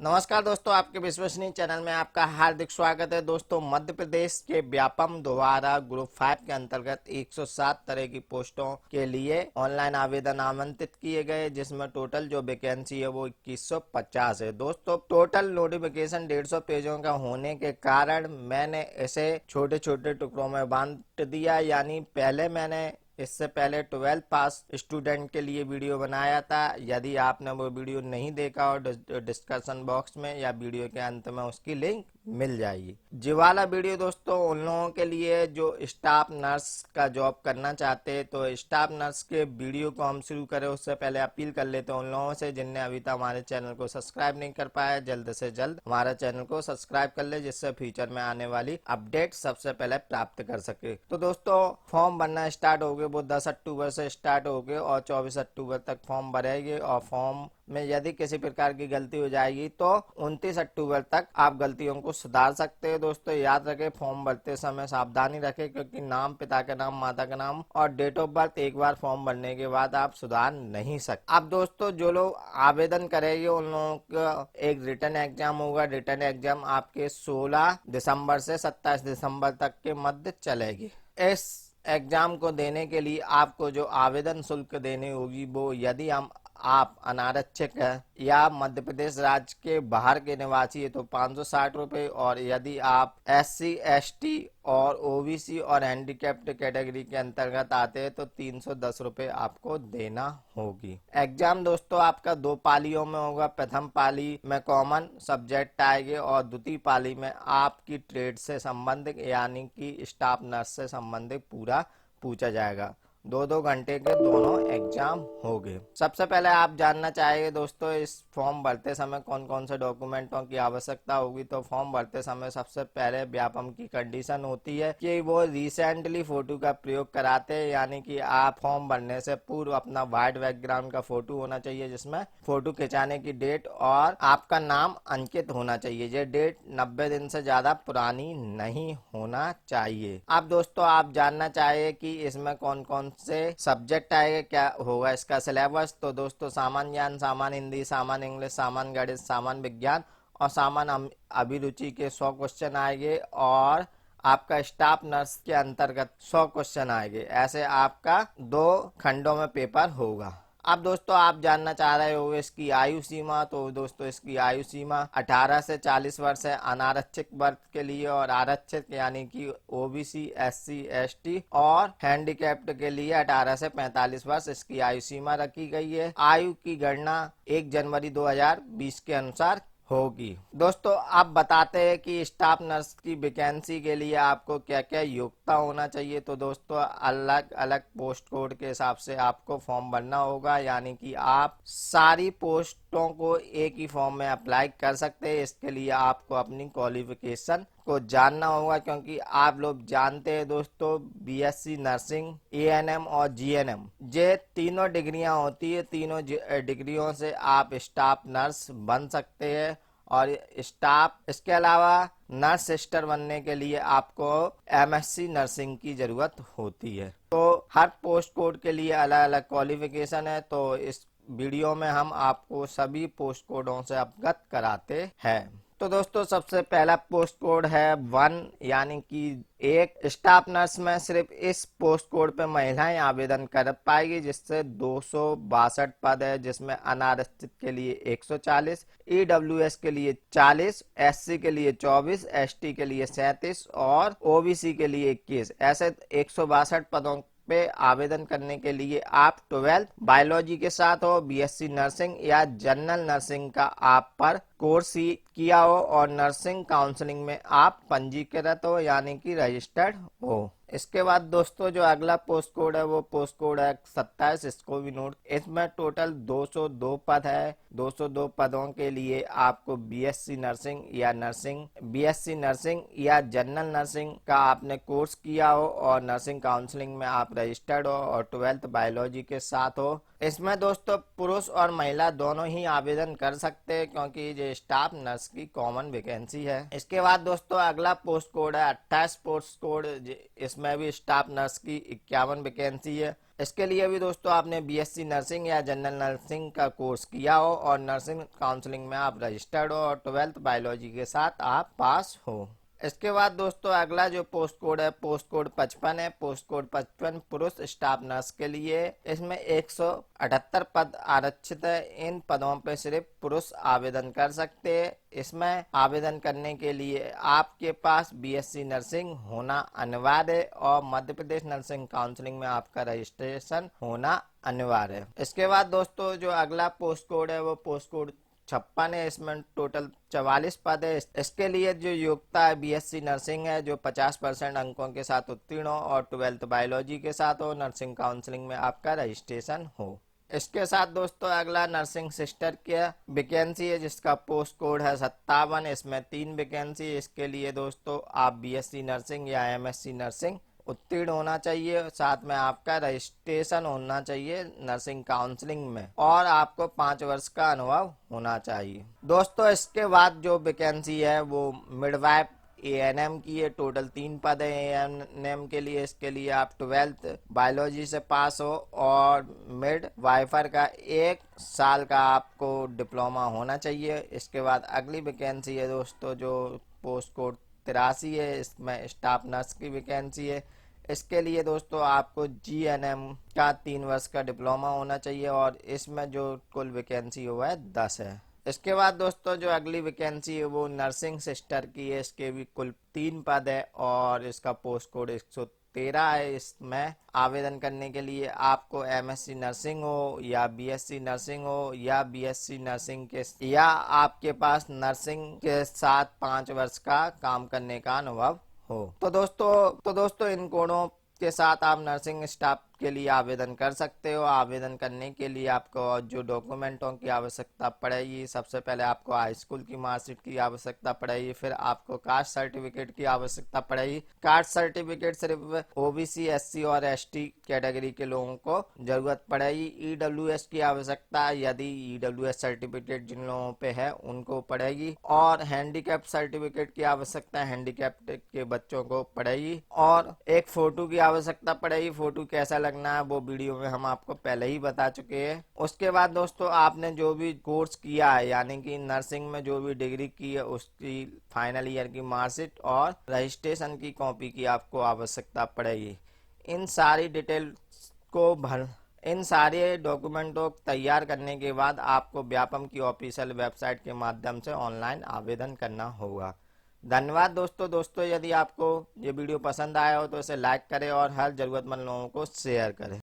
नमस्कार दोस्तों, आपके विश्वसनीय चैनल में आपका हार्दिक स्वागत है। दोस्तों, मध्य प्रदेश के व्यापम द्वारा ग्रुप 5 के अंतर्गत 107 तरह की पोस्टों के लिए ऑनलाइन आवेदन आमंत्रित किए गए, जिसमें टोटल जो वैकेंसी है वो 2150 है। दोस्तों, टोटल नोटिफिकेशन 150 पेजों का होने के कारण मैंने इसे छोटे छोटे टुकड़ों में बांट दिया। यानी पहले मैंने इससे पहले 12th पास स्टूडेंट के लिए वीडियो बनाया था। यदि आपने वो वीडियो नहीं देखा और डिस्कशन बॉक्स में या वीडियो के अंत में उसकी लिंक मिल जाएगी। जी वाला वीडियो दोस्तों उन लोगों के लिए जो स्टाफ नर्स का जॉब करना चाहते हैं। तो स्टाफ नर्स के वीडियो को हम शुरू करें उससे पहले अपील कर लेते हैं उन लोगों से जिनने अभी तक हमारे चैनल को सब्सक्राइब नहीं कर पाया, जल्द से जल्द हमारा चैनल को सब्सक्राइब कर ले, जिससे फ्यूचर में आने वाली अपडेट सबसे पहले प्राप्त कर सके। तो दोस्तों, फॉर्म भरना स्टार्ट हो गए, वो 10 अक्टूबर से स्टार्ट हो गए और 24 अक्टूबर तक फॉर्म भरेंगे। और फॉर्म में यदि किसी प्रकार की गलती हो जाएगी तो 29 अक्टूबर तक आप गलतियों को सुधार सकते हैं। दोस्तों, याद रखें, फॉर्म भरते समय सावधानी रखें, क्योंकि नाम, पिता का नाम, माता का नाम और डेट ऑफ बर्थ एक बार फॉर्म भरने के बाद आप सुधार नहीं सकते। अब दोस्तों, जो लोग आवेदन करेंगे उन लोगों का एक रिटर्न एग्जाम होगा। रिटर्न एग्जाम आपके 16 दिसंबर से 27 दिसंबर तक के मध्य चलेगी। इस एग्जाम को देने के लिए आपको जो आवेदन शुल्क देनी होगी वो, यदि आप अनारक्षित है या मध्य प्रदेश राज्य के बाहर के निवासी है तो 560 रुपये, और यदि आप SC ST और OBC और हैंडीकैप्ड कैटेगरी के अंतर्गत आते हैं तो 310 रुपये आपको देना होगी। एग्जाम दोस्तों आपका 2 पालियों में होगा। प्रथम पाली में कॉमन सब्जेक्ट आएंगे और द्वितीय पाली में आपकी ट्रेड से संबंधित यानी कि स्टाफ नर्स से संबंधित पूरा पूछा जाएगा। 2-2 घंटे के दोनों एग्जाम हो गए। सबसे पहले आप जानना चाहेंगे दोस्तों, इस फॉर्म भरते समय कौन कौन से डॉक्यूमेंटों की आवश्यकता होगी। तो फॉर्म भरते समय सबसे पहले व्यापम की कंडीशन होती है कि वो रिसेंटली फोटो का प्रयोग कराते हैं, यानी कि आप फॉर्म भरने से पूर्व अपना वाइट बैकग्राउंड का फोटो होना चाहिए, जिसमें फोटो खिंचाने की डेट और आपका नाम अंकित होना चाहिए। ये डेट 90 दिन से ज्यादा पुरानी नहीं होना चाहिए। अब दोस्तों, आप जानना चाहिए कि इसमें कौन कौन से सब्जेक्ट आएगा, क्या होगा इसका सिलेबस। तो दोस्तों, सामान्य ज्ञान, सामान्य हिंदी, सामान्य इंग्लिश, सामान्य गणित, सामान्य विज्ञान और सामान्य अभिरुचि के 100 क्वेश्चन आएंगे, और आपका स्टाफ नर्स के अंतर्गत 100 क्वेश्चन आएंगे। ऐसे आपका 2 खंडों में पेपर होगा। अब दोस्तों, आप जानना चाह रहे हो इसकी आयु सीमा। तो दोस्तों, इसकी आयु सीमा 18 से 40 वर्ष है अनारक्षित वर्ग के लिए, और आरक्षित यानी कि OBC SC ST और हैंडीकैप्ड के लिए 18 से 45 वर्ष इसकी आयु सीमा रखी गई है। आयु की गणना 1 जनवरी 2020 के अनुसार होगी। दोस्तों, आप बताते हैं कि स्टाफ नर्स की वैकेंसी के लिए आपको क्या क्या योग्यता होना चाहिए। तो दोस्तों, अलग अलग पोस्ट कोड के हिसाब से आपको फॉर्म भरना होगा, यानी कि आप सारी पोस्टों को एक ही फॉर्म में अप्लाई कर सकते हैं। इसके लिए आपको अपनी क्वालिफिकेशन को जानना होगा, क्योंकि आप लोग जानते हैं दोस्तों, BSc नर्सिंग, ANM और GNM ये तीनों डिग्रियां होती है। तीनों डिग्रियों से आप स्टाफ नर्स बन सकते हैं। और स्टाफ, इसके अलावा नर्स सिस्टर बनने के लिए आपको MSc नर्सिंग की जरूरत होती है। तो हर पोस्ट कोड के लिए अलग अलग क्वालिफिकेशन है। तो इस वीडियो में हम आपको सभी पोस्ट कोडों से अवगत कराते हैं। तो दोस्तों, सबसे पहला पोस्ट कोड है 1, यानी कि एक स्टाफ नर्स में सिर्फ इस पोस्ट कोड पे महिलाएं आवेदन कर पाएगी, जिससे 262 पद है, जिसमें अनारक्षित के लिए 140, EWS के लिए 40, SC के लिए 24, ST के लिए 37 और OBC के लिए 21। ऐसे 162 पदों पे आवेदन करने के लिए आप 12th बायोलॉजी के साथ हो, BSc नर्सिंग या जनरल नर्सिंग का आप पर कोर्स किया हो और नर्सिंग काउंसलिंग में आप पंजीकृत हो, यानी कि रजिस्टर्ड हो। इसके बाद दोस्तों, जो अगला पोस्ट कोड है वो पोस्ट कोड है 27। इसको भी नोट, इसमें टोटल 202 पद है। 202 पदों के लिए आपको BSc नर्सिंग या जनरल नर्सिंग का आपने कोर्स किया हो और नर्सिंग काउंसलिंग में आप रजिस्टर्ड हो और 12th बायोलॉजी के साथ हो। इसमें दोस्तों पुरुष और महिला दोनों ही आवेदन कर सकते हैं, क्योंकि ये स्टाफ नर्स की कॉमन वैकेंसी है। इसके बाद दोस्तों, अगला पोस्ट कोड है 28 पोस्ट कोड। इसमें भी स्टाफ नर्स की 51 वैकेंसी है। इसके लिए भी दोस्तों आपने बीएससी नर्सिंग या जनरल नर्सिंग का कोर्स किया हो और नर्सिंग काउंसलिंग में आप रजिस्टर्ड हो और 12th बायोलॉजी के साथ आप पास हो। इसके बाद दोस्तों अगला जो पोस्ट कोड है, पोस्ट कोड 55 है। पोस्ट कोड 55 पुरुष स्टाफ नर्स के लिए, इसमें 178 पद आरक्षित है। इन पदों पे सिर्फ पुरुष आवेदन कर सकते हैं। इसमें आवेदन करने के लिए आपके पास बीएससी नर्सिंग होना अनिवार्य है और मध्य प्रदेश नर्सिंग काउंसलिंग में आपका रजिस्ट्रेशन होना अनिवार्य है। इसके बाद दोस्तों जो अगला पोस्ट कोड है वो पोस्ट कोड 56 है। इसमें टोटल 44 पद है। इसके लिए जो योग्यता है बीएससी नर्सिंग है, जो 50% अंकों के साथ उत्तीर्ण हो और 12th बायोलॉजी के साथ हो, नर्सिंग काउंसलिंग में आपका रजिस्ट्रेशन हो। इसके साथ दोस्तों अगला नर्सिंग सिस्टर की वैकेंसी है जिसका पोस्ट कोड है 57। इसमें 3 वैकेंसी है। इसके लिए दोस्तों आप बीएससी नर्सिंग या एमएससी नर्सिंग उत्तीर्ण होना चाहिए, साथ में आपका रजिस्ट्रेशन होना चाहिए नर्सिंग काउंसलिंग में और आपको 5 वर्ष का अनुभव होना चाहिए। दोस्तों इसके बाद जो वैकेंसी है वो मिडवाइफ एएनएम की है। टोटल 3 पद है एएनएम के लिए। इसके लिए आप 12th बायोलॉजी से पास हो और मिड वाइफर का 1 साल का आपको डिप्लोमा होना चाहिए। इसके बाद अगली वैकेंसी है दोस्तों जो पोस्ट कोड 83 है। इसमें स्टाफ नर्स की वैकेंसी है। इसके लिए दोस्तों आपको जीएनएम का 3 वर्ष का डिप्लोमा होना चाहिए और इसमें जो कुल वैकेंसी हुआ है 10 है। इसके बाद दोस्तों जो अगली वैकेंसी है वो नर्सिंग सिस्टर की है। इसके भी कुल 3 पद है और इसका पोस्ट कोड 113 है। इसमें आवेदन करने के लिए आपको एमएससी नर्सिंग हो या बीएससी नर्सिंग हो या बीएससी नर्सिंग के या आपके पास नर्सिंग के साथ 5 वर्ष का काम करने का अनुभव हो। तो दोस्तों इन कोडों के साथ आप नर्सिंग स्टाफ के लिए आवेदन कर सकते हो। आवेदन करने के लिए आपको जो डॉक्यूमेंटों की आवश्यकता पड़ेगी, सबसे पहले आपको हाई स्कूल की मार्कशीट की आवश्यकता पड़ेगी, फिर आपको कास्ट सर्टिफिकेट की आवश्यकता पड़ेगी। कास्ट सर्टिफिकेट सिर्फ ओबीसी, एससी और एसटी कैटेगरी के लोगों को जरूरत पड़ेगी। ईडब्ल्यूएस की आवश्यकता यदि ईडब्ल्यूएस सर्टिफिकेट जिन लोगों पे है उनको पड़ेगी और हैंडीकैप सर्टिफिकेट की आवश्यकता हैंडीकैप के बच्चों को पड़ेगी और एक फोटो की आवश्यकता पड़ेगी। फोटो कैसा लगना है वो वीडियो में हम आपको पहले ही बता चुके हैं। उसके बाद दोस्तों आपने जो भी कोर्स किया है यानी कि नर्सिंग में जो भी डिग्री की है उसकी फाइनल ईयर की मार्कशीट और रजिस्ट्रेशन की कॉपी की आपको आवश्यकता पड़ेगी। इन सारी डिटेल्स को इन सारे डॉक्यूमेंटों को तैयार करने के बाद आपको व्यापम की ऑफिशियल वेबसाइट के माध्यम से ऑनलाइन आवेदन करना होगा। धन्यवाद दोस्तों यदि आपको ये वीडियो पसंद आया हो तो इसे लाइक करें और हर जरूरतमंद लोगों को शेयर करें।